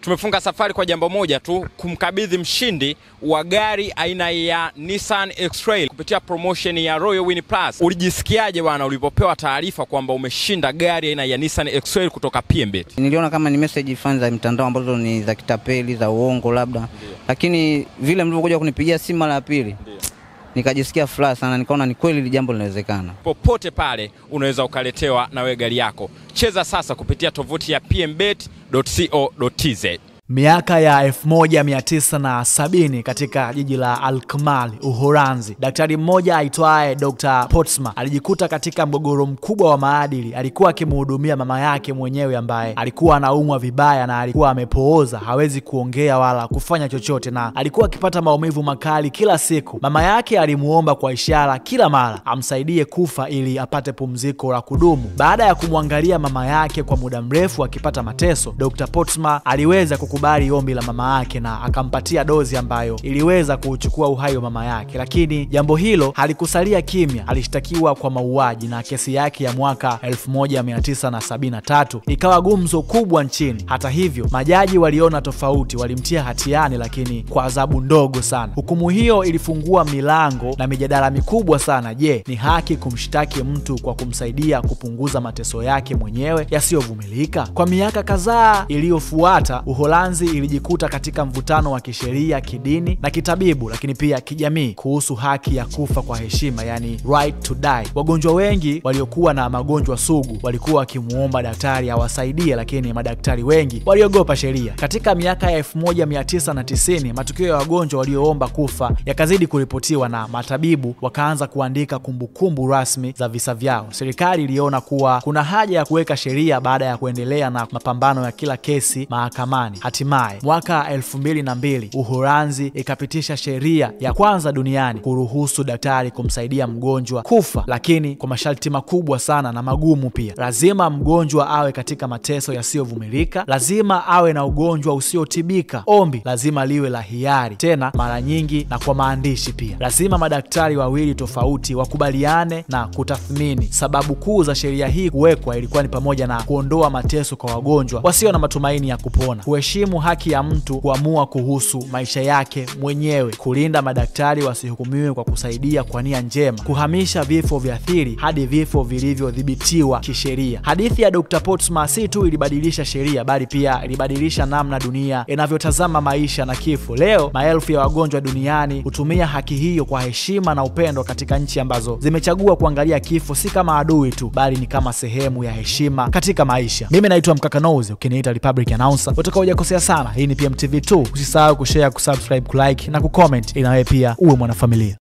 Tumefunga safari kwa jambo moja tu, kumkabidhi mshindi wa gari aina ya Nissan X-Trail kupitia promotion ya Royal Win Plus. Ulijisikiaje bwana ulipopewa taarifa kwamba umeshinda gari aina ya Nissan X-Trail kutoka PMbet? Niliona kama ni message fans za mtandao ambazo ni za kitapeli, za uongo labda. Lakini vile mlivyokuja kunipigia simu mara ya pili, nikajisikia furaha sana, nikaona ni kweli jambo linawezekana. Popote pale unaweza ukaletewa na wewe gari yako. Cheza sasa kupitia tovuti ya pmbet.co.tz. Miaka ya 1970 katika jiji la Alkmaar, Uholanzi, daktari mmoja aitwaye Dr. Potsma alijikuta katika mgogoro mkubwa wa maadili. Alikuwa akimhudumia mama yake mwenyewe ambaye alikuwa anaumwa vibaya na alikuwa amepooza, hawezi kuongea wala kufanya chochote, na alikuwa akipata maumivu makali kila siku. Mama yake alimuomba kwa ishara kila mara amsaidie kufa ili apate pumziko la kudumu. Baada ya kumwangalia mama yake kwa muda mrefu akipata mateso, Dr. Potsma aliweza kukubali ombi la mama yake na akampatia dozi ambayo iliweza kuchukua uhai wa mama yake. Lakini jambo hilo halikusalia kimya. Alishtakiwa kwa mauaji na kesi yake ya mwaka 1973 ikawa gumzo kubwa nchini. Hata hivyo, majaji waliona tofauti, walimtia hatiani lakini kwa adhabu ndogo sana. Hukumu hiyo ilifungua milango na mijadala mikubwa sana. Je, ni haki kumshtaki mtu kwa kumsaidia kupunguza mateso yake mwenyewe yasiyovumilika? Kwa miaka kadhaa iliyofuata, Uholanzi ilijikuta katika mvutano wa kisheria, kidini na kitabibu, lakini pia kijamii kuhusu haki ya kufa kwa heshima, yani right to die. Wagonjwa wengi waliokuwa na magonjwa sugu walikuwa wakimuomba daktari awasaidie, lakini madaktari wengi waliogopa sheria. Katika miaka ya 1990, matukio ya wagonjwa walioomba kufa yakazidi kuripotiwa na matabibu wakaanza kuandika kumbukumbu rasmi za visa vyao. Serikali iliona kuwa kuna haja ya kuweka sheria baada ya kuendelea na mapambano ya kila kesi mahakamani. Hatimaye mwaka 2002 Uholanzi ikapitisha sheria ya kwanza duniani kuruhusu daktari kumsaidia mgonjwa kufa, lakini kwa masharti makubwa sana na magumu pia. Lazima mgonjwa awe katika mateso yasiyovumilika, lazima awe na ugonjwa usiotibika, ombi lazima liwe la hiari, tena mara nyingi na kwa maandishi pia. Lazima madaktari wawili tofauti wakubaliane na kutathmini. Sababu kuu za sheria hii kuwekwa ilikuwa ni pamoja na kuondoa mateso kwa wagonjwa wasio na matumaini ya kupona, kuheshimu haki ya mtu kuamua kuhusu maisha yake mwenyewe, kulinda madaktari wasihukumiwe kwa kusaidia kwa nia njema, kuhamisha vifo vya athiri hadi vifo vilivyodhibitiwa kisheria. Hadithi ya Dr. Potsma si tu ilibadilisha sheria, bali pia ilibadilisha namna dunia inavyotazama maisha na kifo. Leo maelfu ya wagonjwa duniani hutumia haki hiyo kwa heshima na upendo katika nchi ambazo zimechagua kuangalia kifo si kama adui tu, bali ni kama sehemu ya heshima katika maisha. Mimi naitwa Mkakanozi, ukiniita Republic Announcer. Utakaojakosea sana. Hii ni PMTV2. Usisahau kushare, kusubscribe, kulike na kucomment ili nawe pia uwe mwanafamilia.